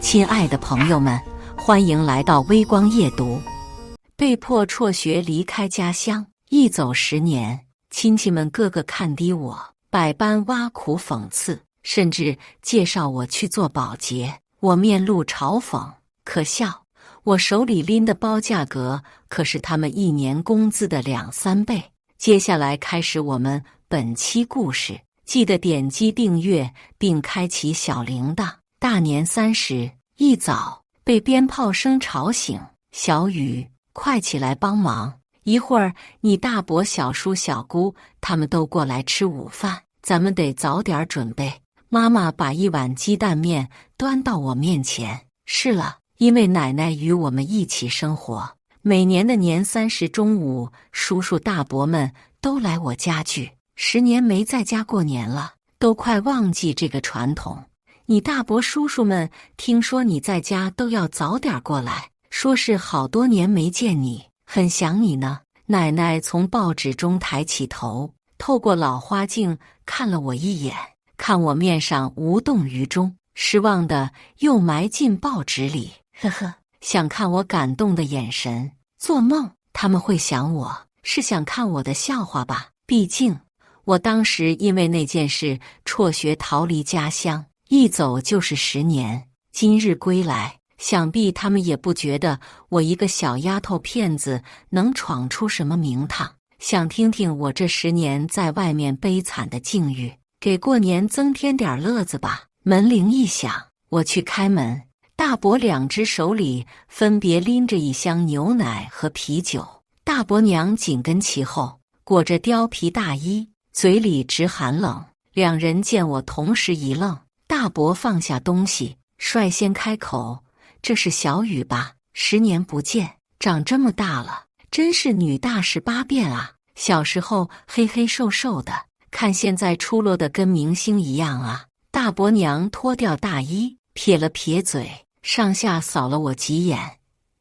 亲爱的朋友们，欢迎来到微光夜读。被迫辍学离开家乡，一走10年，亲戚们个个看低我，百般挖苦讽刺，甚至介绍我去做保洁。我面露嘲讽，可笑。我手里拎的包价格可是他们1年工资的2、3倍。接下来开始我们本期故事，记得点击订阅并开启小铃铛。大年30一早被鞭炮声吵醒，小雨，快起来帮忙！一会儿你大伯、小叔、小姑他们都过来吃午饭，咱们得早点准备。妈妈把1碗鸡蛋面端到我面前。是了，因为奶奶与我们一起生活，每年的年30中午，叔叔大伯们都来我家聚。10年没在家过年了，都快忘记这个传统。你大伯叔叔们听说你在家都要早点过来，说是好多年没见你，很想你呢。奶奶从报纸中抬起头，透过老花镜看了我一眼，看我面上无动于衷，失望的又埋进报纸里。呵呵，想看我感动的眼神。做梦，他们会想我是想看我的笑话吧？毕竟我当时因为那件事辍学逃离家乡，一走就是10年。今日归来，想必他们也不觉得我一个小丫头片子能闯出什么名堂。想听听我这10年在外面悲惨的境遇，给过年增添点乐子吧。门铃一响，我去开门。大伯2只手里分别拎着1箱牛奶和啤酒，大伯娘紧跟其后，裹着貂皮大衣，嘴里直喊冷。2人见我同时一愣，大伯放下东西，率先开口：“这是小雨吧？10年不见，长这么大了，真是女大18变啊！小时候黑黑瘦瘦的，看现在出落得跟明星一样啊！”大伯娘脱掉大衣，撇了撇嘴，上下扫了我几眼：“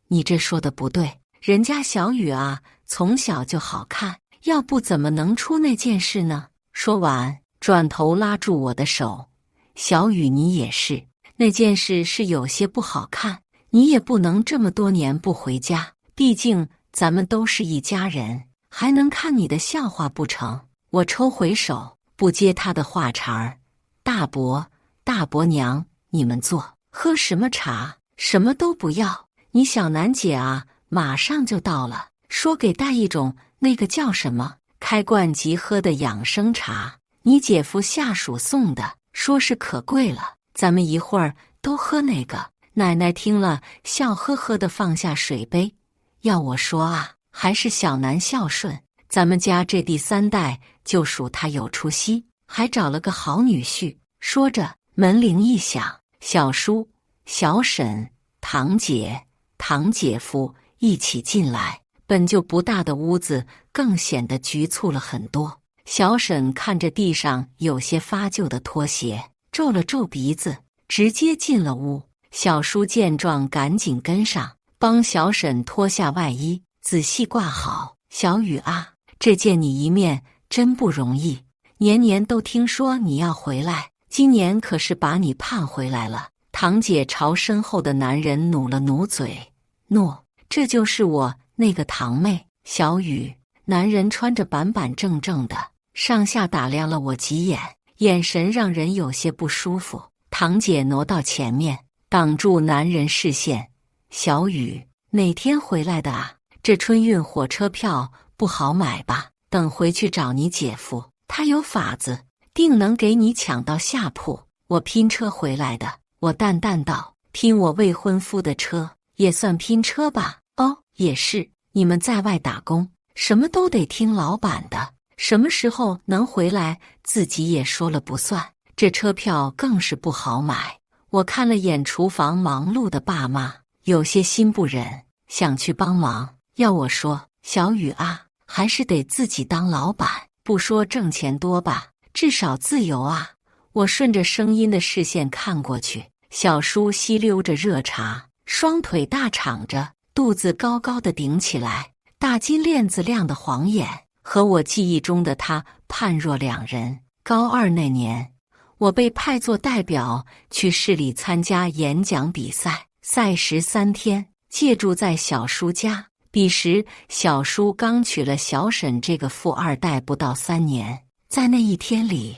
你这说的不对，人家小雨啊，从小就好看，要不怎么能出那件事呢？”说完，转头拉住我的手：“小雨，你也是，那件事是有些不好看，你也不能这么多年不回家，毕竟咱们都是一家人，还能看你的笑话不成？”我抽回手，不接他的话茬儿：“大伯、大伯娘，你们坐，喝什么茶？什么都不要。你小楠姐啊，马上就到了，说给带一种那个叫什么开罐即喝的养生茶，你姐夫下属送的，说是可贵了，咱们一会儿都喝那个。”奶奶听了，笑呵呵地放下水杯。要我说啊，还是小楠孝顺，咱们家这第3代就属他有出息，还找了个好女婿。说着，门铃一响，小叔、小婶、堂姐、堂姐夫一起进来。本就不大的屋子更显得局促了很多。小婶看着地上有些发旧的拖鞋，皱了皱鼻子，直接进了屋。小叔见状赶紧跟上，帮小婶脱下外衣，仔细挂好。小雨啊，这见你一面真不容易，年年都听说你要回来，今年可是把你盼回来了。堂姐朝身后的男人努了努嘴：“喏，这就是我那个堂妹小雨。”男人穿着板板正正的，上下打量了我几眼，眼神让人有些不舒服。堂姐挪到前面，挡住男人视线：“小雨，哪天回来的啊？这春运火车票不好买吧？等回去找你姐夫，他有法子，定能给你抢到下铺。”我拼车回来的，我淡淡道：“拼我未婚夫的车，也算拼车吧？”哦，也是，你们在外打工，什么都得听老板的，什么时候能回来，自己也说了不算。这车票更是不好买。我看了眼厨房忙碌的爸妈，有些心不忍，想去帮忙。要我说，小雨啊，还是得自己当老板，不说挣钱多吧，至少自由啊。我顺着声音的视线看过去，小叔吸溜着热茶，双腿大敞着，肚子高高的顶起来，大金链子亮的晃眼，和我记忆中的他判若两人。高2那年，我被派作代表去市里参加演讲比赛，赛时3天，借住在小叔家。彼时小叔刚娶了小沈这个富二代不到3年，在那一天里，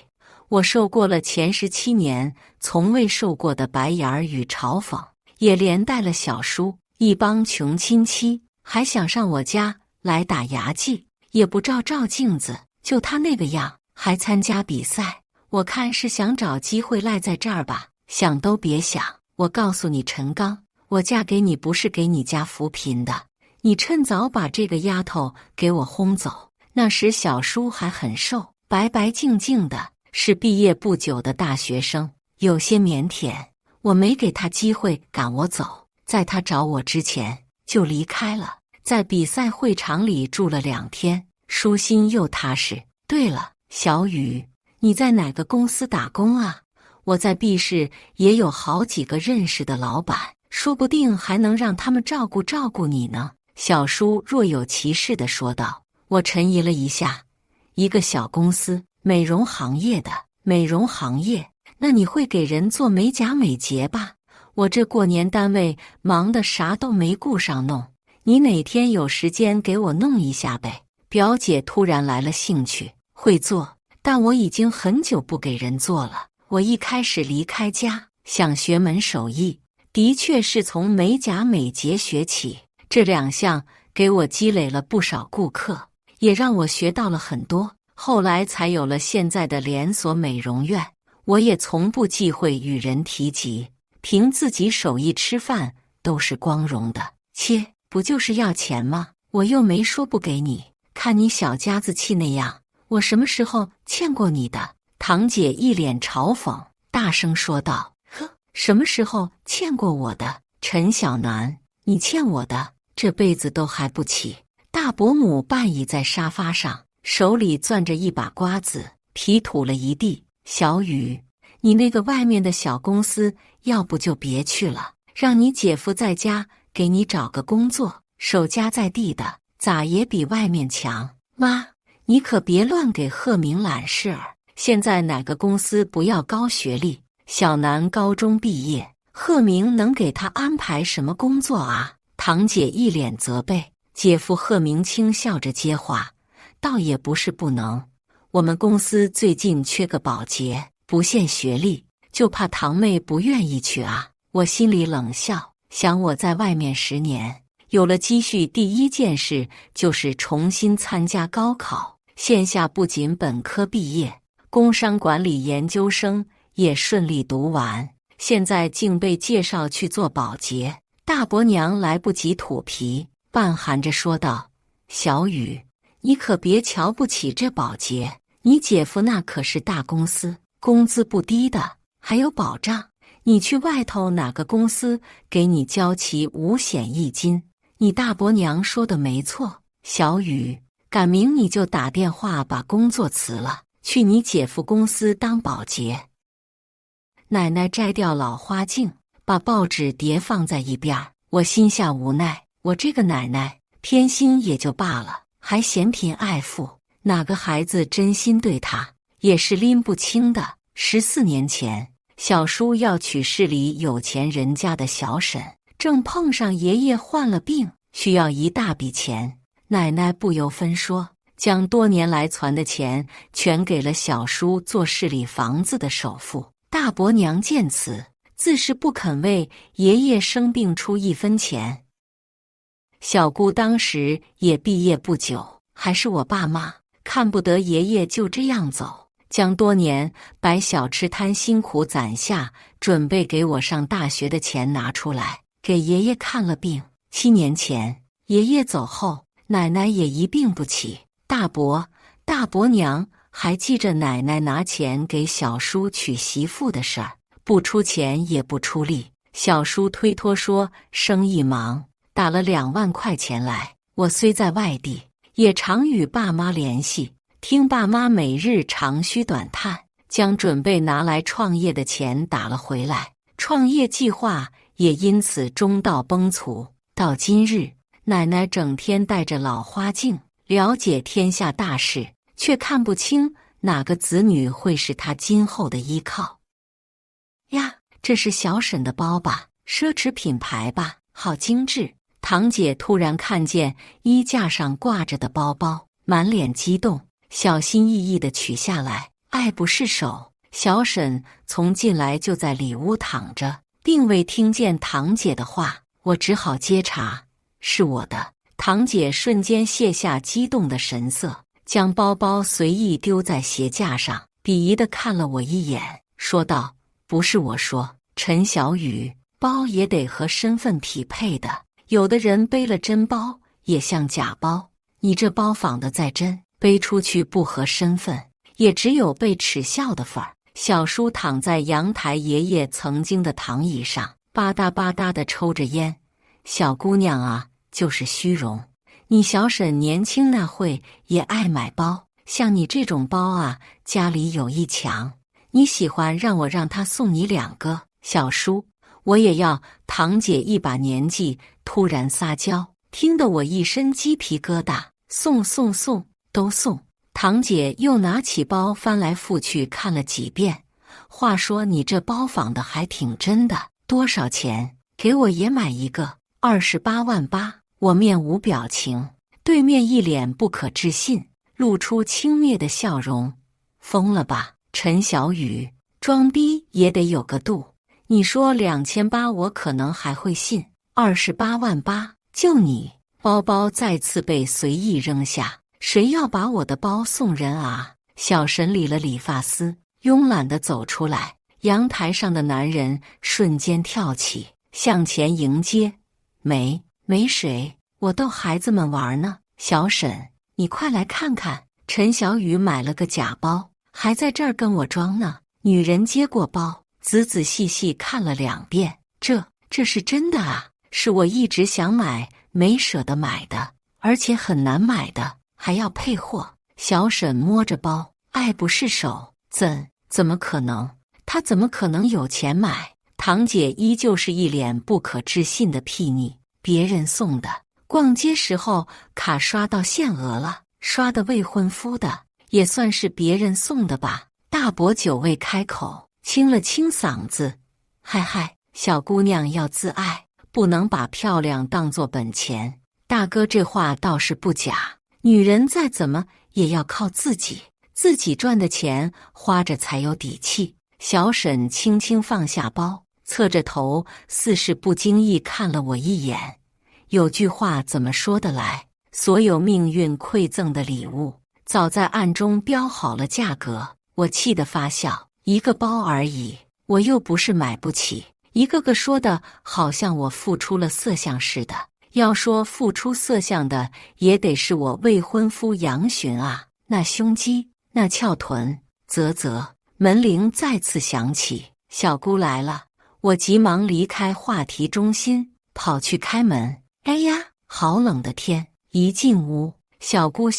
我受过了前17年从未受过的白眼与嘲讽，也连带了小叔一帮穷亲戚，还想上我家来打牙祭，也不照镜子，就他那个样，还参加比赛，我看是想找机会赖在这儿吧。想都别想，我告诉你陈刚，我嫁给你不是给你家扶贫的，你趁早把这个丫头给我轰走。那时小叔还很瘦，白白净净的，是毕业不久的大学生，有些腼腆。我没给他机会赶我走，在他找我之前就离开了，在比赛会场里住了2天，舒心又踏实。对了，小雨，你在哪个公司打工啊？我在 B 市也有好几个认识的老板，说不定还能让他们照顾你呢。小叔若有其事地说道。我沉吟了一下，一个小公司，美容行业的。美容行业，那你会给人做美甲美睫吧？我这过年单位忙得啥都没顾上弄，你哪天有时间给我弄一下呗？表姐突然来了兴趣，会做，但我已经很久不给人做了。我一开始离开家，想学门手艺，的确是从美甲美睫学起，这2项给我积累了不少顾客，也让我学到了很多，后来才有了现在的连锁美容院。我也从不忌讳与人提及，凭自己手艺吃饭都是光荣的。切，不就是要钱吗？我又没说不给你，看你小家子气那样，我什么时候欠过你的？堂姐一脸嘲讽，大声说道：呵，什么时候欠过我的？陈小楠，你欠我的，这辈子都还不起。大伯母半倚在沙发上，手里攥着一把瓜子，皮吐了一地。小雨，你那个外面的小公司要不就别去了，让你姐夫在家给你找个工作，守家在地的，咋也比外面强。妈，你可别乱给贺明揽事儿，现在哪个公司不要高学历？小南高中毕业，贺明能给他安排什么工作啊？堂姐一脸责备。姐夫贺明轻笑着接话，倒也不是不能，我们公司最近缺个保洁，不限学历，就怕堂妹不愿意去啊。我心里冷笑，想我在外面10年，有了积蓄，第一件事就是重新参加高考，线下不仅本科毕业，工商管理研究生也顺利读完，现在竟被介绍去做保洁。大伯娘来不及吐皮，半含着说道：小雨，你可别瞧不起这保洁，你姐夫那可是大公司，工资不低的，还有保障。你去外头哪个公司给你交齐5险1金？你大伯娘说的没错，小雨，赶明你就打电话把工作辞了，去你姐夫公司当保洁。奶奶摘掉老花镜，把报纸叠放在一边，我心下无奈，我这个奶奶偏心也就罢了，还嫌贫爱富，哪个孩子真心对她也是拎不清的。14年前，小叔要娶市里有钱人家的小沈，正碰上爷爷患了病，需要一大笔钱。奶奶不由分说，将多年来攒的钱全给了小叔做市里房子的首付。大伯娘见此，自是不肯为爷爷生病出1分钱。小姑当时也毕业不久，还是我爸妈看不得爷爷就这样走，将多年摆小吃摊辛苦攒下准备给我上大学的钱拿出来，给爷爷看了病。7年前爷爷走后，奶奶也一病不起，大伯娘还记着奶奶拿钱给小叔娶媳妇的事儿，不出钱也不出力。小叔推脱说生意忙，打了2万块钱来。我虽在外地，也常与爸妈联系，听爸妈每日长吁短叹，将准备拿来创业的钱打了回来，创业计划也因此中道崩殂。到今日，奶奶整天戴着老花镜，了解天下大事，却看不清哪个子女会是他今后的依靠呀？这是小沈的包吧？奢侈品牌吧？好精致！堂姐突然看见衣架上挂着的包包，满脸激动，小心翼翼地取下来，爱不释手。小沈从进来就在里屋躺着，并未听见堂姐的话，我只好接茬：“是我的。”堂姐瞬间卸下激动的神色，将包包随意丢在鞋架上，鄙夷地看了我一眼，说道：“不是我说，陈小雨，包也得和身份匹配的。有的人背了真包也像假包，你这包仿的再真，背出去不合身份，也只有被耻笑的份儿。”小叔躺在阳台爷爷曾经的躺椅上，吧嗒吧嗒地抽着烟。小姑娘啊，就是虚荣。你小沈年轻那会也爱买包，像你这种包啊，家里有一墙。你喜欢让他送你2个。小叔，我也要。堂姐一把年纪突然撒娇，听得我一身鸡皮疙瘩。送，都送。堂姐又拿起包翻来覆去看了几遍。话说你这包仿的还挺真的，多少钱？给我也买一个。28万8。我面无表情，对面一脸不可置信，露出轻蔑的笑容。疯了吧，陈小雨，装逼也得有个度。你说2800我可能还会信，28万8，就你。包包再次被随意扔下。谁要把我的包送人啊？小沈理了理发丝，慵懒地走出来。阳台上的男人瞬间跳起，向前迎接。没谁，我逗孩子们玩呢。小沈，你快来看看，陈小雨买了个假包，还在这儿跟我装呢。女人接过包，仔仔细细看了2遍。这是真的啊，是我一直想买没舍得买的，而且很难买的。还要配货。小沈摸着包，爱不释手。怎么可能？他怎么可能有钱买？堂姐依旧是一脸不可置信的睥睨。别人送的，逛街时候卡刷到限额了，刷的未婚夫的，也算是别人送的吧。大伯久未开口，清了清嗓子：“嗨，小姑娘要自爱，不能把漂亮当作本钱。大哥这话倒是不假。女人再怎么也要靠自己，自己赚的钱花着才有底气。”小沈轻轻放下包，侧着头，似是不经意看了我一眼。有句话怎么说得来？所有命运馈赠的礼物，早在暗中标好了价格。我气得发笑，一个包而已，我又不是买不起。一个个说的好像我付出了色相似的。要说付出色相的，也得是我未婚夫杨巡啊，那胸肌，那翘臀，门铃再次响起，小姑来了。我急忙离开话题中心，跑去开门。哎呀，好冷的天！一进屋，小姑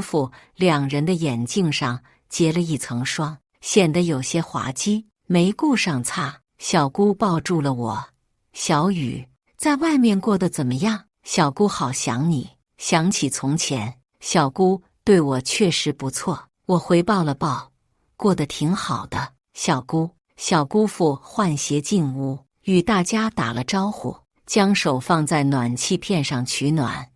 父2人的眼镜上结了一层霜，显得有些滑稽，没顾上擦。小姑抱住了我。小雨，在外面过得怎么样？小姑好想你，想起从前，小姑对我确实不错。我回报了报，过得挺好的。小姑父换鞋进屋，与大家打了招呼，将手放在暖气片上取暖。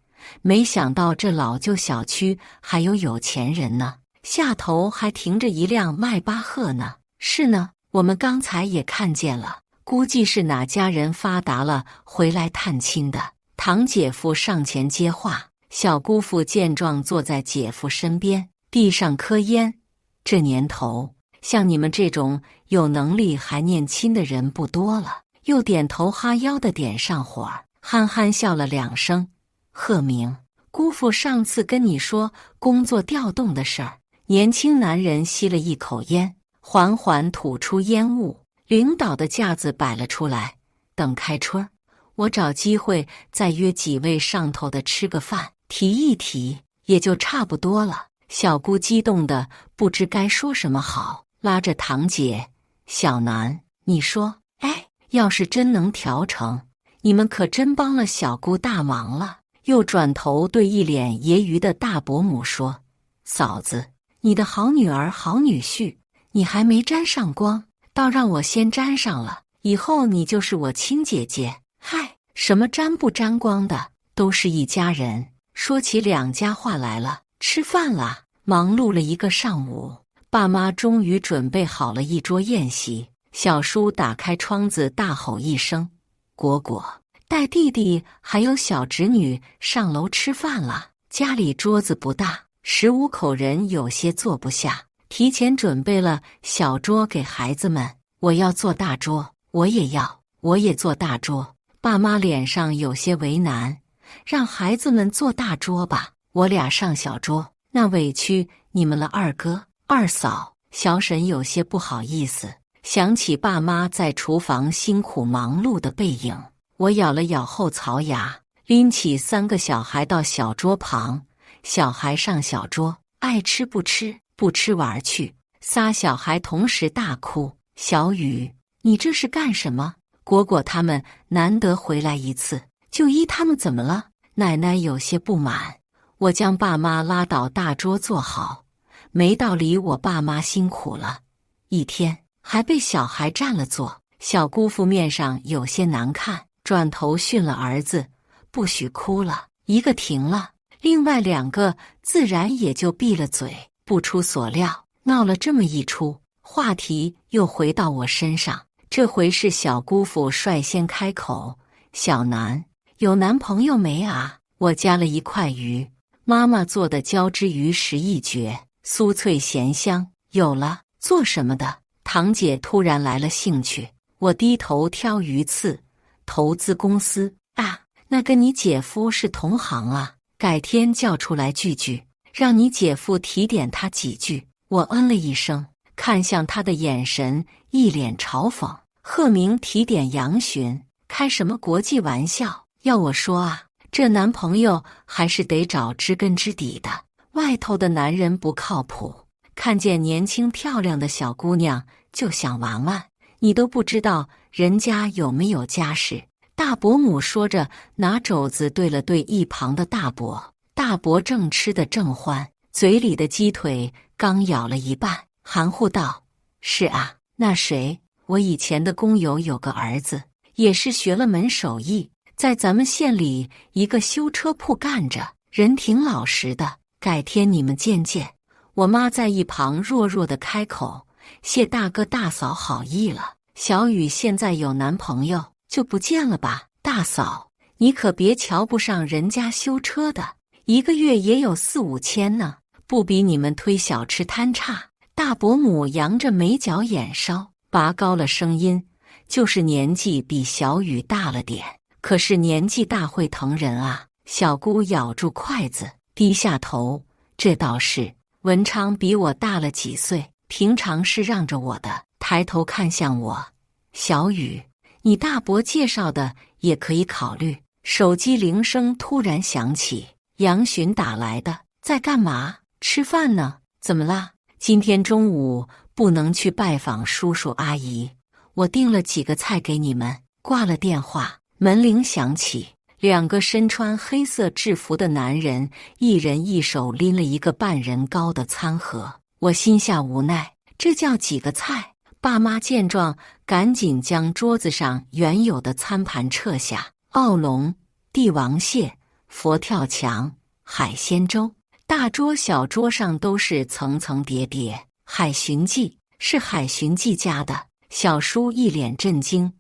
没想到这老旧小区还有有钱人呢，下头还停着一辆迈巴赫呢。是呢，我们刚才也看见了，估计是哪家人发达了回来探亲的。堂姐夫上前接话，小姑父见状坐在姐夫身边，地上颗烟。这年头，像你们这种有能力还念亲的人不多了。又点头哈腰的点上火，憨憨笑了2声。鹤鸣，姑父上次跟你说工作调动的事儿。年轻男人吸了一口烟，缓缓吐出烟雾。领导的架子摆了出来，等开春我找机会再约几位上头的吃个饭，提一提，也就差不多了。小姑激动的不知该说什么好，拉着堂姐：“小南，你说，要是真能调成，你们可真帮了小姑大忙了。”又转头对一脸揶揄的大伯母说：“嫂子，你的好女儿好女婿，你还没沾上光，倒让我先沾上了，以后你就是我亲姐姐。嗨，什么沾不沾光的，都是一家人。说起两家话来了，吃饭了。忙碌了一个上午，爸妈终于准备好了一桌宴席。小叔打开窗子大吼一声：果果，带弟弟还有小侄女上楼吃饭了。家里桌子不大，15口人有些坐不下，提前准备了小桌给孩子们。我要坐大桌，我也坐大桌。爸妈脸上有些为难，让孩子们坐大桌吧，我俩上小桌，那委屈你们了。二哥、二嫂、小婶有些不好意思，想起爸妈在厨房辛苦忙碌的背影，我咬了咬后槽牙，拎起3个小孩到小桌旁。小孩上小桌，爱吃不吃，不吃玩去。仨小孩同时大哭。小雨，你这是干什么？果果他们难得回来一次，就依他们怎么了？奶奶有些不满。我将爸妈拉到大桌坐好，没道理我爸妈辛苦了一天，还被小孩占了座。小姑父面上有些难看，转头训了儿子，不许哭了。一个停了，另外2个自然也就闭了嘴。不出所料，闹了这么一出，话题又回到我身上。这回是小姑父率先开口：小南，有男朋友没啊？我夹了一块鱼，妈妈做的椒汁鱼食一绝，酥脆咸香。有了，做什么的？堂姐突然来了兴趣。我低头挑鱼刺。投资公司啊，那跟你姐夫是同行啊，改天叫出来聚聚，让你姐夫提点他几句。我嗯了一声，看向他的眼神一脸嘲讽。鹤鸣提点杨巡，开什么国际玩笑？要我说啊，这男朋友还是得找知根知底的，外头的男人不靠谱。看见年轻漂亮的小姑娘就想玩玩，你都不知道人家有没有家室。大伯母说着，拿肘子对了对一旁的大伯。大伯正吃得正欢，嘴里的鸡腿刚咬了一半，含糊道：是啊，那谁，我以前的工友有个儿子，也是学了门手艺，在咱们县里一个修车铺干着，人挺老实的，改天你们见见。我妈在一旁弱弱的开口：谢大哥大嫂好意了，小雨现在有男朋友，就不见了吧。大嫂，你可别瞧不上人家修车的，一个月也有4、5千呢，不比你们推小吃摊差。大伯母扬着眉角眼梢，拔高了声音，就是年纪比小雨大了点，可是年纪大会疼人啊。小姑咬住筷子，低下头，这倒是，文昌比我大了几岁，平常是让着我的。抬头看向我，小雨，你大伯介绍的也可以考虑。手机铃声突然响起，杨巡打来的。在干嘛？吃饭呢？怎么啦？今天中午不能去拜访叔叔阿姨，我订了几个菜给你们。挂了电话，门铃响起，2个身穿黑色制服的男人，一人一手拎了一个半人高的餐盒。我心下无奈，这叫几个菜？爸妈见状，赶紧将桌子上原有的餐盘撤下。澳龙、帝王蟹、佛跳墙、海鲜粥，大桌小桌上都是层层叠叠。海巡记，是海巡记家的。小叔一脸震惊，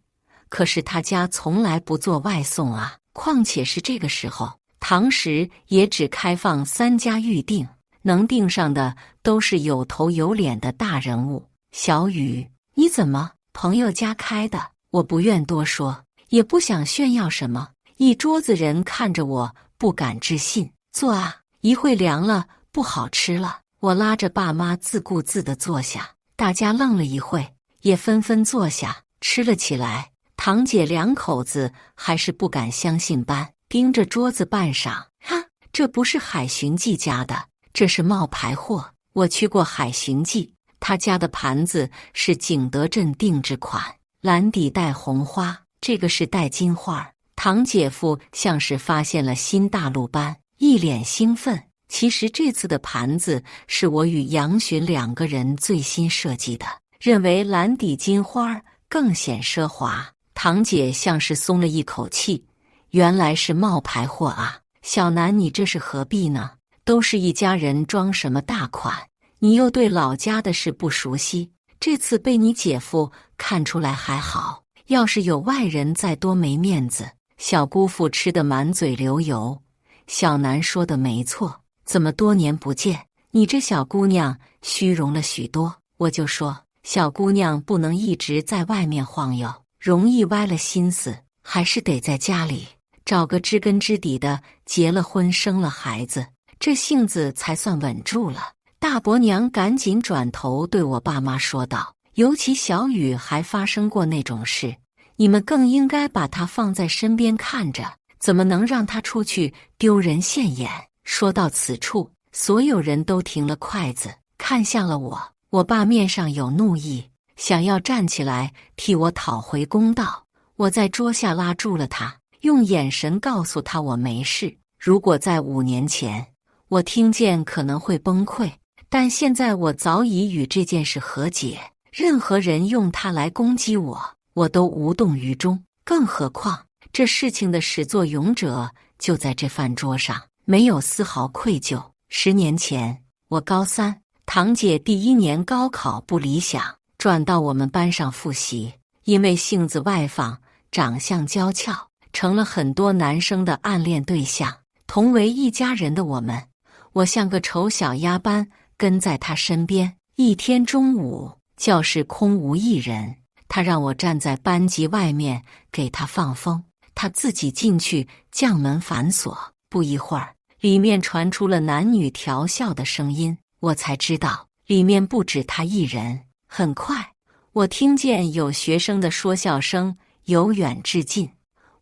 可是他家从来不做外送啊，况且是这个时候，堂食也只开放3家预订，能订上的都是有头有脸的大人物。小雨，你怎么？朋友家开的？我不愿多说，也不想炫耀什么。一桌子人看着我，不敢置信。坐啊，一会凉了，不好吃了。我拉着爸妈自顾自地坐下，大家愣了一会，也纷纷坐下吃了起来。堂姐2口子还是不敢相信般盯着桌子半晌，哈，这不是海巡记家的，这是冒牌货。我去过海巡记，他家的盘子是景德镇定制款，蓝底带红花，这个是带金花。堂姐夫像是发现了新大陆般，一脸兴奋。其实这次的盘子是我与杨巡2个人最新设计的，认为蓝底金花更显奢华。堂姐像是松了一口气，原来是冒牌货啊！小南，你这是何必呢？都是一家人，装什么大款？你又对老家的事不熟悉，这次被你姐夫看出来还好，要是有外人再多没面子。小姑父吃得满嘴流油。小南说的没错，怎么多年不见，你这小姑娘虚荣了许多。我就说，小姑娘不能一直在外面晃悠，容易歪了心思，还是得在家里找个知根知底的，结了婚生了孩子，这性子才算稳住了。大伯娘赶紧转头对我爸妈说道，尤其小雨还发生过那种事，你们更应该把她放在身边看着，怎么能让她出去丢人现眼？说到此处，所有人都停了筷子，看向了我。我爸面上有怒意，想要站起来替我讨回公道。我在桌下拉住了他，用眼神告诉他我没事。如果在5年前，我听见可能会崩溃，但现在我早已与这件事和解。任何人用它来攻击我，我都无动于衷。更何况，这事情的始作俑者就在这饭桌上，没有丝毫愧疚。10年前，我高3，堂姐第1年高考不理想，转到我们班上复习，因为性子外放，长相娇俏，成了很多男生的暗恋对象。同为一家人的我像个丑小鸭般跟在他身边。一天中午，教室空无一人，他让我站在班级外面给他放风，他自己进去将门反锁。不一会儿，里面传出了男女调笑的声音，我才知道里面不止他一人。很快，我听见有学生的说笑声由远至近，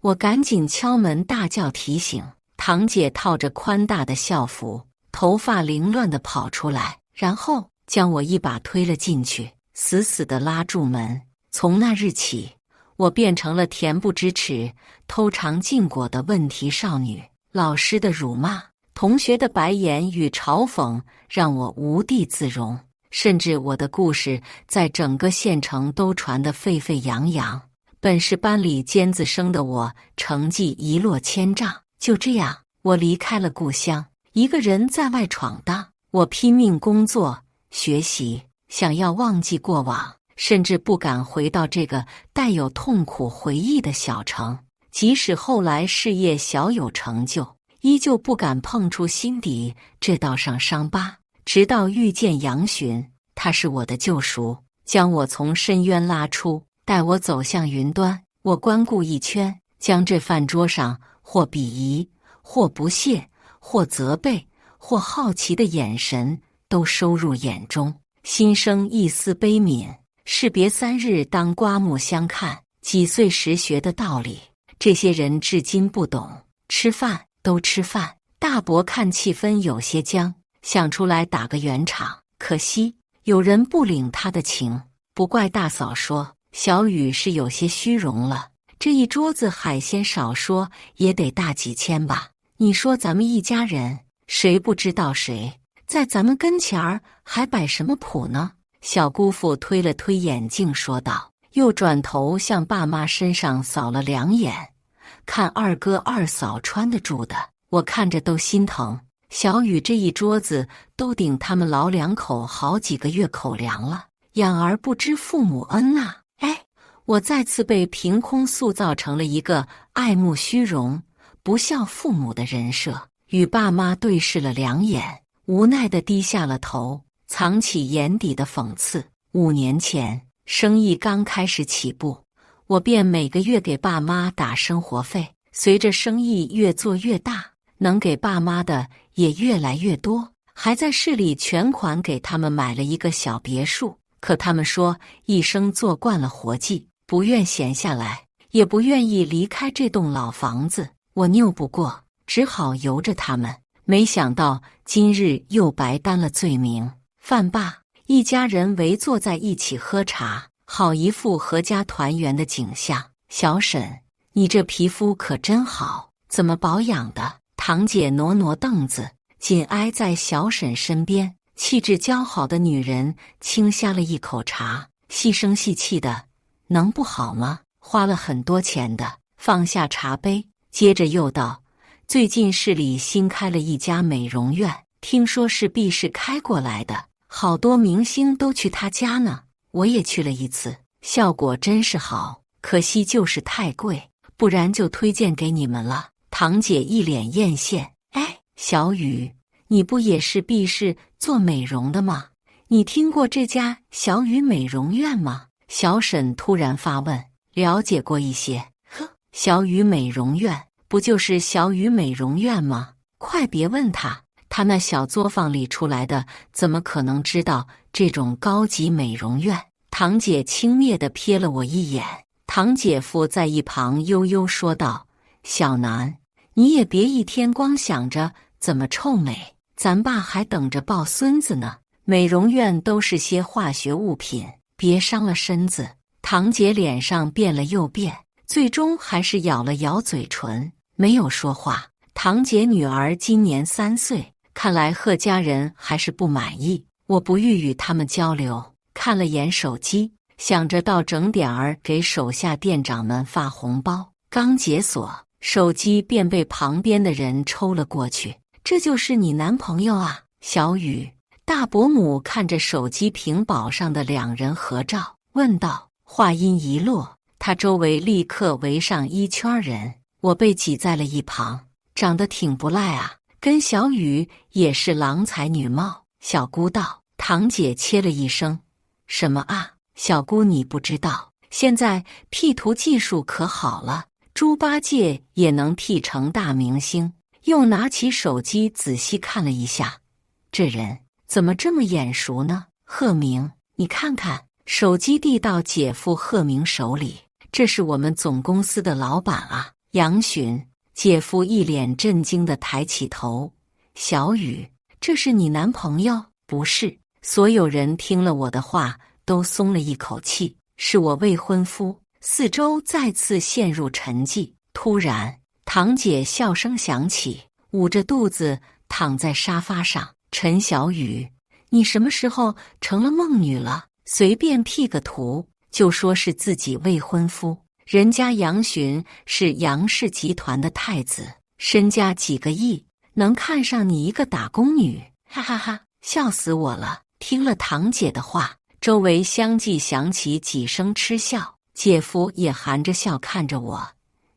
我赶紧敲门大叫提醒。堂姐套着宽大的校服，头发凌乱地跑出来，然后将我一把推了进去，死死地拉住门。从那日起，我变成了恬不知耻、偷尝禁果的问题少女。老师的辱骂，同学的白眼与嘲讽让我无地自容，甚至我的故事在整个县城都传得沸沸扬扬。本是班里尖子生的我，成绩一落千丈。就这样，我离开了故乡，一个人在外闯荡。我拼命工作、学习，想要忘记过往，甚至不敢回到这个带有痛苦回忆的小城。即使后来事业小有成就，依旧不敢碰触心底这道上伤疤。直到遇见杨巡，他是我的救赎，将我从深渊拉出，带我走向云端。我环顾一圈，将这饭桌上或鄙夷、或不屑、或责备、或好奇的眼神都收入眼中，心生一丝悲悯。士别3日，当刮目相看。几岁时学的道理，这些人至今不懂。吃饭都吃饭。大伯看气氛有些僵，想出来打个圆场，可惜有人不领他的情。不怪大嫂说，小雨是有些虚荣了。这一桌子海鲜少说也得大几千吧？你说咱们一家人，谁不知道谁？在咱们跟前儿还摆什么谱呢？小姑父推了推眼镜说道，又转头向爸妈身上扫了2眼，看二哥二嫂穿得住的，我看着都心疼。小雨这一桌子都顶他们老2口好几个月口粮了，养儿不知父母恩呐。我再次被凭空塑造成了一个爱慕虚荣、不孝父母的人设，与爸妈对视了2眼，无奈地低下了头，藏起眼底的讽刺。5年前，生意刚开始起步，我便每个月给爸妈打生活费。随着生意越做越大，能给爸妈的也越来越多，还在市里全款给他们买了一个小别墅。可他们说，一生做惯了活计，不愿闲下来，也不愿意离开这栋老房子。我拗不过，只好由着他们。没想到今日又白担了罪名。饭罢，一家人围坐在一起喝茶，好一副阖家团圆的景象。小沈，你这皮肤可真好，怎么保养的？堂姐挪挪凳子，紧挨在小沈身边，气质姣好的女人轻呷了一口茶，细声细气的：“能不好吗？花了很多钱的。”放下茶杯，接着又道：“最近市里新开了一家美容院，听说是毕氏开过来的，好多明星都去他家呢。我也去了一次，效果真是好，可惜就是太贵，不然就推荐给你们了。”堂姐一脸艳羡：“哎，小雨，你不也是毕氏做美容的吗？你听过这家小雨美容院吗？”小沈突然发问：“了解过一些。”“呵，小雨美容院不就是小雨美容院吗？快别问他，他那小作坊里出来的，怎么可能知道这种高级美容院？”堂姐轻蔑地瞥了我一眼，堂姐夫在一旁悠悠说道：“小南，你也别一天光想着怎么臭美，咱爸还等着抱孙子呢。美容院都是些化学物品，别伤了身子。”堂姐脸上变了又变，最终还是咬了咬嘴唇，没有说话。堂姐女儿今年3岁，看来贺家人还是不满意。我不欲与他们交流，看了眼手机，想着到整点儿给手下店长们发红包，刚解锁，手机便被旁边的人抽了过去。“这就是你男朋友啊？”小雨大伯母看着手机屏保上的2人合照，问道。话音一落，他周围立刻围上1圈人，我被挤在了一旁。长得挺不赖啊，跟小雨也是郎才女貌。小姑道。堂姐切了一声：“什么啊？小姑你不知道，现在 P 图技术可好了，猪八戒也能 P 成大明星。”又拿起手机仔细看了一下，这人怎么这么眼熟呢？贺明，你看看。手机递到姐夫贺明手里，这是我们总公司的老板啊，杨巡。姐夫一脸震惊地抬起头：“小雨，这是你男朋友？”“不是。”所有人听了我的话都松了一口气，“是我未婚夫。”四周再次陷入沉寂。突然，堂姐笑声响起，捂着肚子躺在沙发上：“陈小雨，你什么时候成了梦女了？随便 P 个图就说是自己未婚夫，人家杨巡是杨氏集团的太子，身家几个亿，能看上你一个打工女？哈哈哈，笑死我了！”听了堂姐的话，周围相继响起几声嗤笑，姐夫也含着笑看着我：“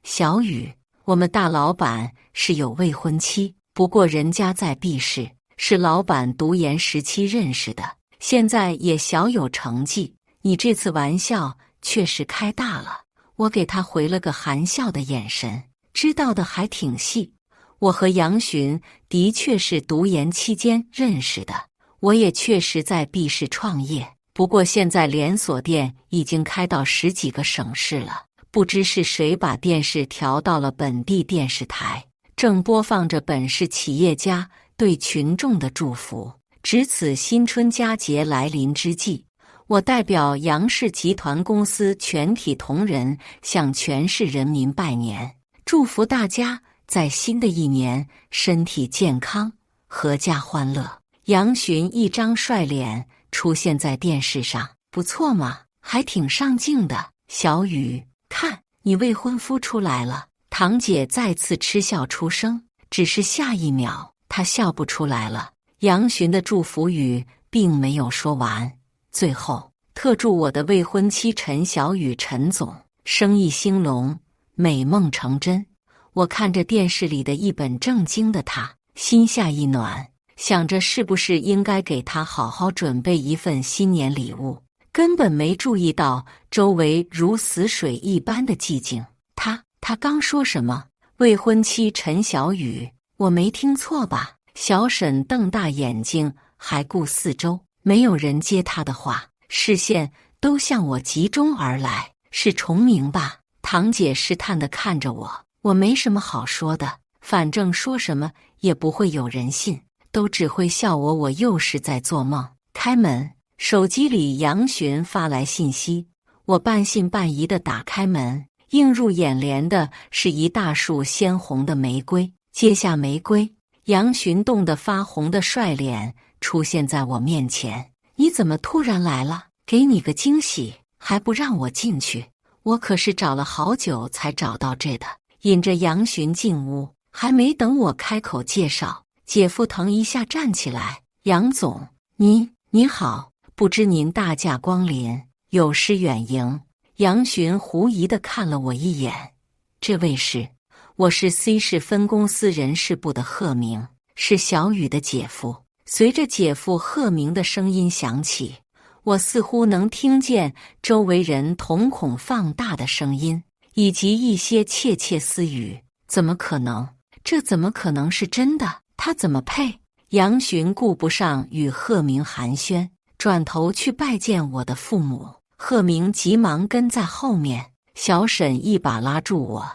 小雨，我们大老板是有未婚妻，不过人家在毕氏，是老板读研时期认识的。现在也小有成绩，你这次玩笑确实开大了。”我给他回了个含笑的眼神，知道的还挺细。我和杨巡的确是读研期间认识的，我也确实在毕氏创业，不过现在连锁店已经开到10几个省市了，不知是谁把电视调到了本地电视台，正播放着本市企业家对群众的祝福。值此新春佳节来临之际，我代表杨氏集团公司全体同仁向全市人民拜年，祝福大家在新的一年身体健康，阖家欢乐。杨巡一张帅脸出现在电视上：“不错嘛，还挺上镜的。小雨，看你未婚夫出来了。”堂姐再次嗤笑出声，只是下一秒她笑不出来了。杨巡的祝福语并没有说完，最后特祝我的未婚妻陈小雨陈总生意兴隆，美梦成真。我看着电视里的一本正经的他，心下一暖，想着是不是应该给他好好准备一份新年礼物，根本没注意到周围如死水一般的寂静。他刚说什么？未婚妻陈小雨？我没听错吧？小沈瞪大眼睛，还顾四周，没有人接他的话，视线都向我集中而来。是重名吧？堂姐试探地看着我，我没什么好说的，反正说什么也不会有人信，都只会笑我又是在做梦。开门，手机里杨巡发来信息，我半信半疑地打开门，映入眼帘的是一大束鲜红的玫瑰。接下玫瑰，杨巡冻得发红的帅脸出现在我面前。你怎么突然来了？给你个惊喜，还不让我进去？我可是找了好久才找到这的。引着杨巡进屋，还没等我开口介绍，姐夫腾一下站起来：“杨总，你好，不知您大驾光临，有失远迎。”杨巡狐疑地看了我一眼：“这位我是 C 市分公司人事部的贺明，是小雨的姐夫。”随着姐夫贺明的声音响起，我似乎能听见周围人瞳孔放大的声音，以及一些窃窃私语。怎么可能？这怎么可能是真的？他怎么配？杨巡顾不上与贺明寒暄，转头去拜见我的父母。贺明急忙跟在后面，小沈一把拉住我：“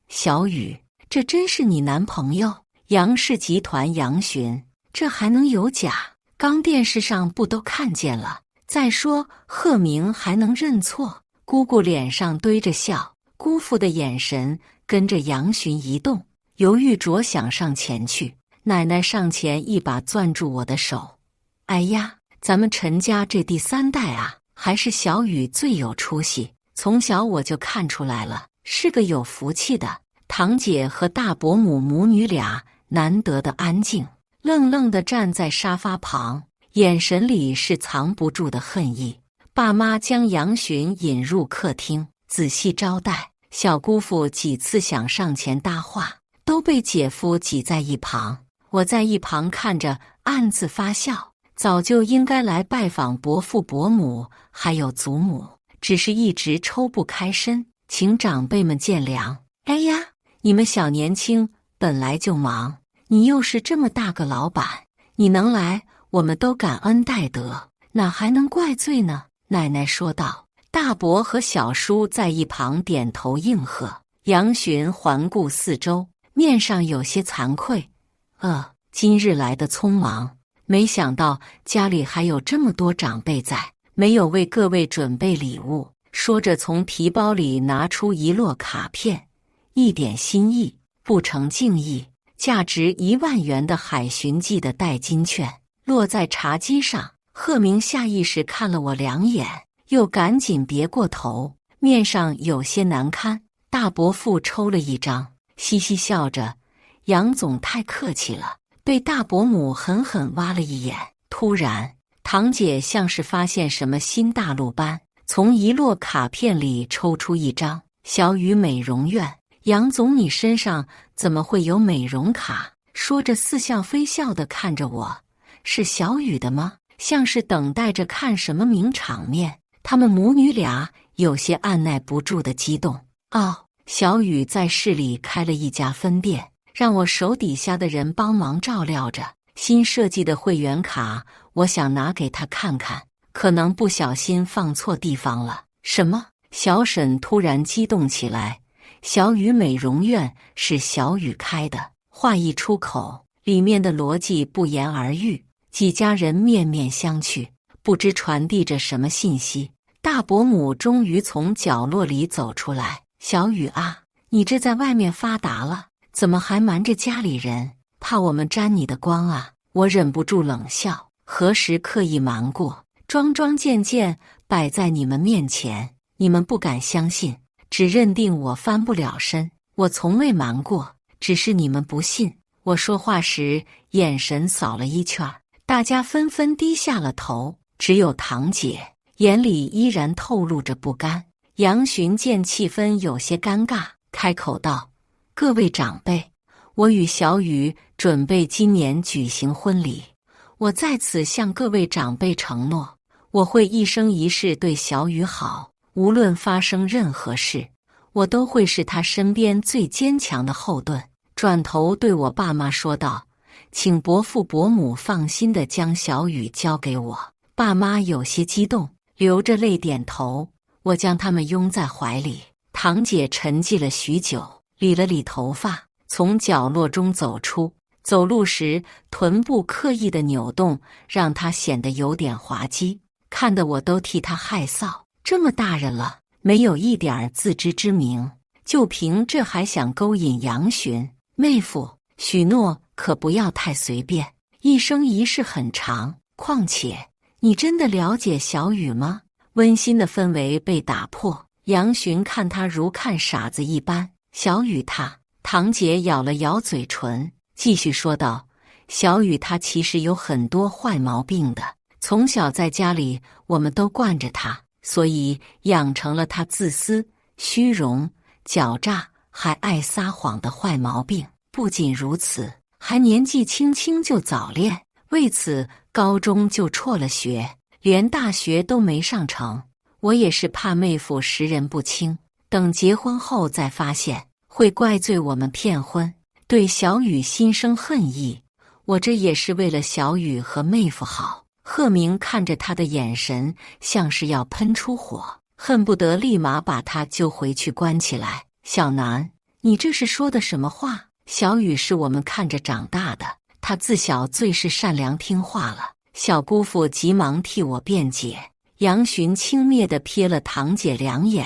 小雨，这真是你男朋友？杨氏集团杨巡，这还能有假？刚电视上不都看见了？再说贺明还能认错？”姑姑脸上堆着笑，姑父的眼神跟着杨巡移动，犹豫着想上前去。奶奶上前一把攥住我的手：“哎呀，咱们陈家这第3代啊，还是小雨最有出息。从小我就看出来了，是个有福气的。”堂姐和大伯母母女俩难得的安静，愣愣地站在沙发旁，眼神里是藏不住的恨意。爸妈将杨巡引入客厅，仔细招待。小姑父几次想上前搭话，都被姐夫挤在一旁。我在一旁看着，暗自发笑。早就应该来拜访伯父伯母，还有祖母，只是一直抽不开身，请长辈们见谅。哎呀，你们小年轻本来就忙，你又是这么大个老板，你能来，我们都感恩戴德，哪还能怪罪呢？奶奶说道。大伯和小叔在一旁点头应和。杨巡环顾四周，面上有些惭愧：“今日来的匆忙，没想到家里还有这么多长辈在，没有为各位准备礼物。”说着从提包里拿出一摞卡片，一点心意，不成敬意。价值1万元的海巡记的代金券落在茶几上。贺明下意识看了我2眼，又赶紧别过头，面上有些难堪。大伯父抽了一张，嘻嘻笑着：“杨总太客气了。”被大伯母狠狠挖了一眼。突然，堂姐像是发现什么新大陆般，从一摞卡片里抽出一张：“小雨美容院。”杨总，你身上怎么会有美容卡？说着似笑非笑地看着我：“是小雨的吗？”像是等待着看什么名场面。他们母女俩有些按耐不住的激动。小雨在市里开了一家分店，让我手底下的人帮忙照料着。新设计的会员卡，我想拿给他看看，可能不小心放错地方了。什么？小沈突然激动起来。小雨美容院是小雨开的，话一出口，里面的逻辑不言而喻。几家人面面相觑，不知传递着什么信息。大伯母终于从角落里走出来：“小雨啊，你这在外面发达了，怎么还瞒着家里人？怕我们沾你的光啊？”我忍不住冷笑：“何时刻意瞒过？桩桩件件摆在你们面前，你们不敢相信，只认定我翻不了身。我从未瞒过，只是你们不信。”我说话时眼神扫了一圈，大家纷纷低下了头，只有堂姐眼里依然透露着不甘。杨巡见气氛有些尴尬，开口道：“各位长辈，我与小雨准备今年举行婚礼，我在此向各位长辈承诺，我会一生一世对小雨好，无论发生任何事，我都会是她身边最坚强的后盾。”转头对我爸妈说道：“请伯父伯母放心地将小雨交给我。”爸妈有些激动，流着泪点头。我将他们拥在怀里。堂姐沉寂了许久，理了理头发，从角落中走出。走路时臀部刻意的扭动，让她显得有点滑稽，看得我都替她害臊。这么大人了，没有一点自知之明，就凭这还想勾引杨巡？妹夫，许诺可不要太随便，一生一世很长。况且，你真的了解小雨吗？温馨的氛围被打破，杨巡看他如看傻子一般。小雨他……堂姐咬了咬嘴唇，继续说道：“小雨他其实有很多坏毛病的，从小在家里我们都惯着他，所以养成了他自私、虚荣、狡诈，还爱撒谎的坏毛病。不仅如此，还年纪轻轻就早恋，为此高中就辍了学，连大学都没上成。我也是怕妹夫识人不清，等结婚后再发现，会怪罪我们骗婚，对小雨心生恨意。我这也是为了小雨和妹夫好。”贺明看着他的眼神像是要喷出火，恨不得立马把他揪回去关起来。小南，你这是说的什么话？小雨是我们看着长大的，她自小最是善良听话了。小姑父急忙替我辩解。杨巡轻蔑地瞥了堂姐两眼，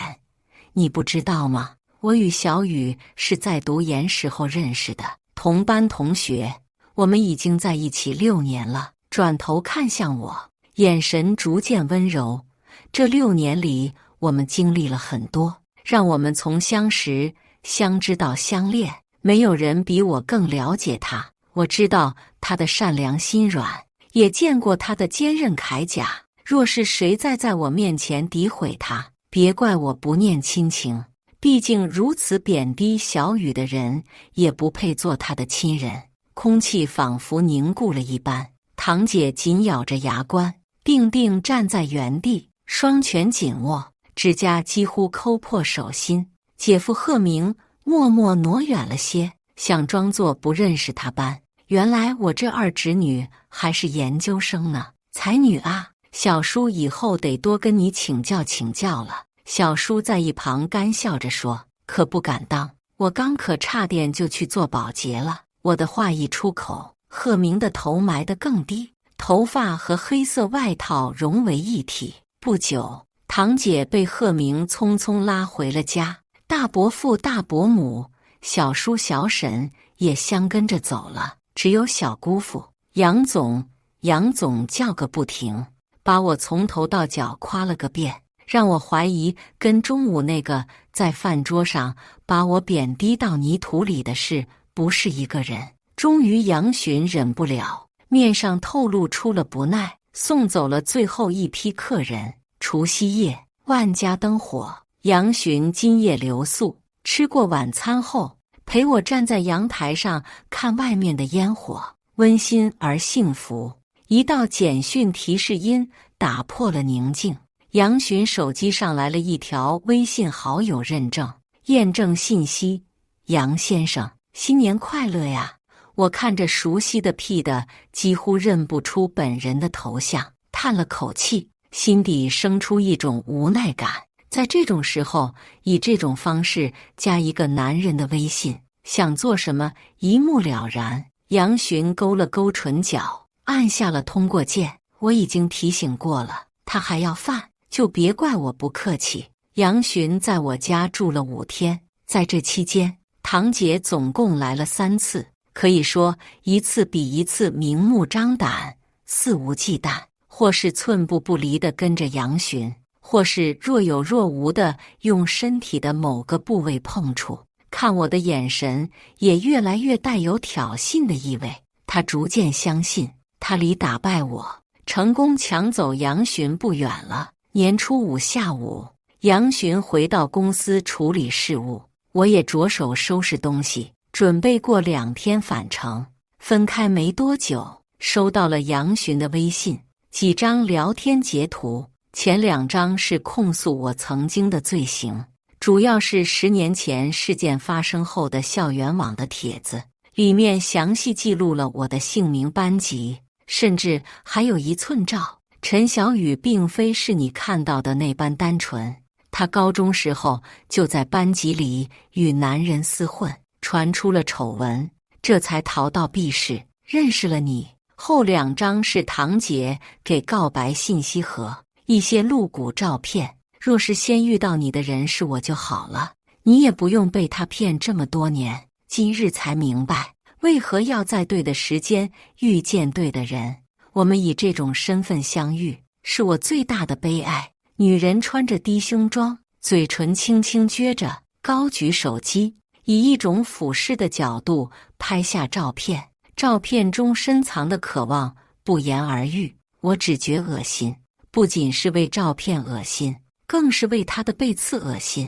你不知道吗？我与小雨是在读研时候认识的，同班同学，我们已经在一起6年了。转头看向我，眼神逐渐温柔。这6年里，我们经历了很多，让我们从相识、相知到相恋，没有人比我更了解他。我知道他的善良心软，也见过他的坚韧铠甲。若是谁再在我面前诋毁他，别怪我不念亲情。毕竟如此贬低小雨的人，也不配做他的亲人。空气仿佛凝固了一般。堂姐紧咬着牙关，定定站在原地，双拳紧握，指甲几乎抠破手心。姐夫贺明默默挪远了些，想装作不认识他般。原来我这二侄女还是研究生呢，才女啊！小叔以后得多跟你请教请教了。小叔在一旁干笑着说：“可不敢当，我刚可差点就去做保洁了。”我的话一出口，贺明的头埋得更低，头发和黑色外套融为一体。不久，堂姐被贺明匆匆拉回了家，大伯父、大伯母、小叔、小婶也相跟着走了，只有小姑父杨总叫个不停，把我从头到脚夸了个遍，让我怀疑跟中午那个在饭桌上把我贬低到泥土里的事不是一个人。终于杨巡忍不了，面上透露出了不耐，送走了最后一批客人。除夕夜，万家灯火，杨巡今夜留宿。吃过晚餐后，陪我站在阳台上看外面的烟火，温馨而幸福。一道简讯提示音打破了宁静。杨巡手机上来了一条微信好友认证，验证信息：杨先生，新年快乐呀！我看着熟悉的 P 的几乎认不出本人的头像，叹了口气，心底生出一种无奈感。在这种时候，以这种方式加一个男人的微信，想做什么一目了然。杨巡勾了勾唇角，按下了通过键。我已经提醒过了，他还要犯，就别怪我不客气。杨巡在我家住了5天，在这期间，堂姐总共来了3次。可以说，一次比一次明目张胆、肆无忌惮，或是寸步不离地跟着杨巡，或是若有若无地用身体的某个部位碰触。看我的眼神也越来越带有挑衅的意味。他逐渐相信，他离打败我、成功抢走杨巡不远了。年初5下午，杨巡回到公司处理事务，我也着手收拾东西，准备过2天返程。分开没多久，收到了杨巡的微信，几张聊天截图，前2张是控诉我曾经的罪行，主要是10年前事件发生后的校园网的帖子，里面详细记录了我的姓名、班级，甚至还有一寸照。陈小雨并非是你看到的那般单纯，她高中时候就在班级里与男人厮混，传出了丑闻，这才逃到 B 市认识了你。后2张是堂姐给告白信息和一些露骨照片。若是先遇到你的人是我就好了，你也不用被他骗这么多年。今日才明白，为何要在对的时间遇见对的人？我们以这种身份相遇，是我最大的悲哀。女人穿着低胸装，嘴唇轻轻撅着，高举手机，以一种俯视的角度拍下照片。照片中深藏的渴望不言而喻，我只觉恶心，不仅是为照片恶心，更是为她的背刺恶心。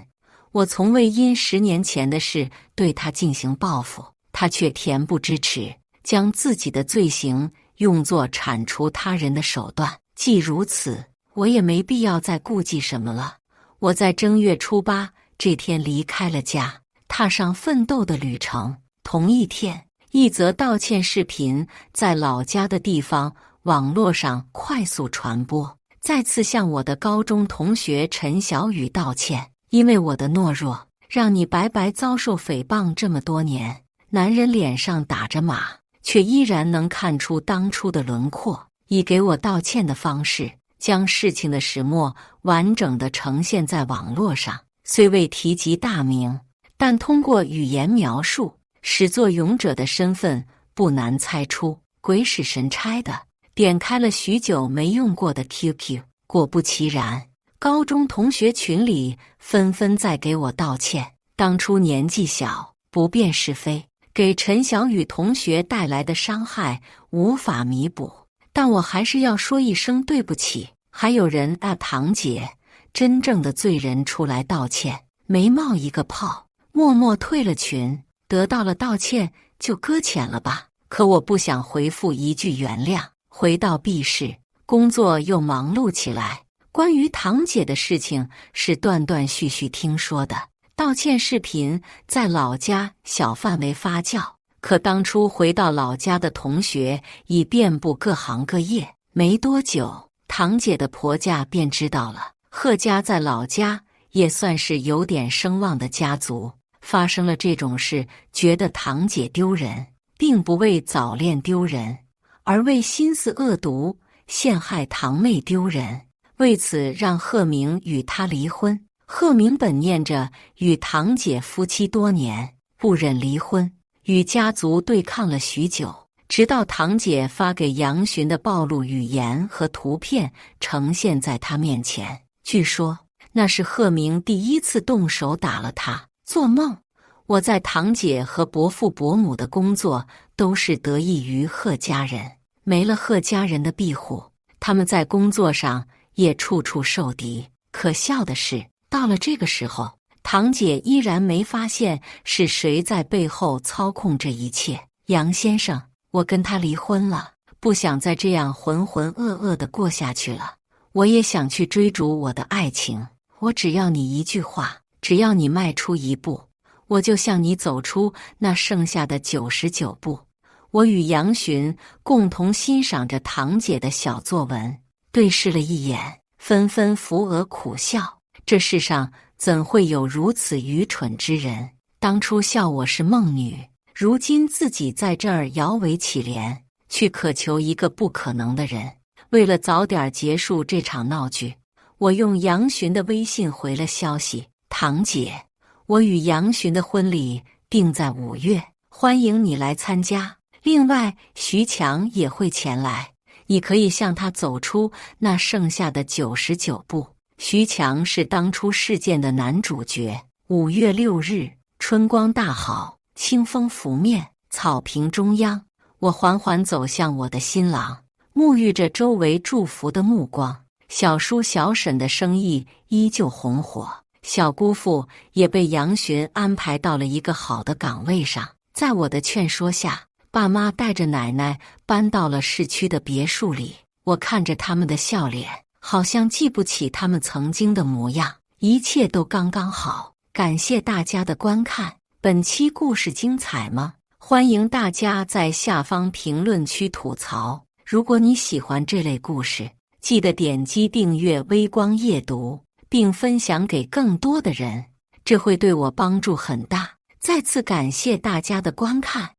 我从未因10年前的事对她进行报复，她却恬不知耻，将自己的罪行用作铲除他人的手段。既如此，我也没必要再顾忌什么了。我在正月初8这天离开了家，踏上奋斗的旅程。同一天，一则道歉视频在老家的地方网络上快速传播，再次向我的高中同学陈小雨道歉，因为我的懦弱，让你白白遭受诽谤这么多年。男人脸上打着码，却依然能看出当初的轮廓，以给我道歉的方式，将事情的始末完整地呈现在网络上。虽未提及大名，但通过语言描述，始作俑者的身份不难猜出，鬼使神差的点开了许久没用过的 QQ， 果不其然，高中同学群里纷纷在给我道歉。当初年纪小，不辨是非，给陈小雨同学带来的伤害无法弥补，但我还是要说一声对不起。还有人堂姐，真正的罪人出来道歉，没冒一个泡，默默退了群，得到了道歉就搁浅了吧。可我不想回复一句原谅。回到 B 市，工作又忙碌起来。关于堂姐的事情是断断续续听说的，道歉视频在老家小范围发酵，可当初回到老家的同学已遍布各行各业。没多久，堂姐的婆家便知道了。贺家在老家也算是有点声望的家族，发生了这种事，觉得堂姐丢人，并不为早恋丢人，而为心思恶毒陷害堂妹丢人。为此让贺明与她离婚。贺明本念着与堂姐夫妻多年，不忍离婚，与家族对抗了许久，直到堂姐发给杨巡的暴露语言和图片呈现在他面前。据说那是贺明第一次动手打了他。做梦！我在堂姐和伯父伯母的工作都是得益于贺家人，没了贺家人的庇护，他们在工作上也处处受敌。可笑的是，到了这个时候，堂姐依然没发现是谁在背后操控这一切。杨先生，我跟他离婚了，不想再这样浑浑噩噩地过下去了。我也想去追逐我的爱情，我只要你一句话，只要你迈出一步，我就向你走出那剩下的99步。我与杨巡共同欣赏着堂姐的小作文，对视了一眼，纷纷扶额苦笑。这世上怎会有如此愚蠢之人？当初笑我是梦女，如今自己在这儿摇尾乞怜，去渴求一个不可能的人。为了早点结束这场闹剧，我用杨巡的微信回了消息：堂姐，我与杨巡的婚礼定在5月，欢迎你来参加。另外，徐强也会前来，你可以向他走出那剩下的99步。徐强是当初事件的男主角。5月6日，春光大好，清风拂面，草坪中央，我缓缓走向我的新郎，沐浴着周围祝福的目光。小叔小婶的生意依旧红火，小姑父也被杨巡安排到了一个好的岗位上。在我的劝说下，爸妈带着奶奶搬到了市区的别墅里。我看着他们的笑脸，好像记不起他们曾经的模样，一切都刚刚好。感谢大家的观看，本期故事精彩吗？欢迎大家在下方评论区吐槽。如果你喜欢这类故事，记得点击订阅微光夜读，并分享给更多的人，这会对我帮助很大。再次感谢大家的观看。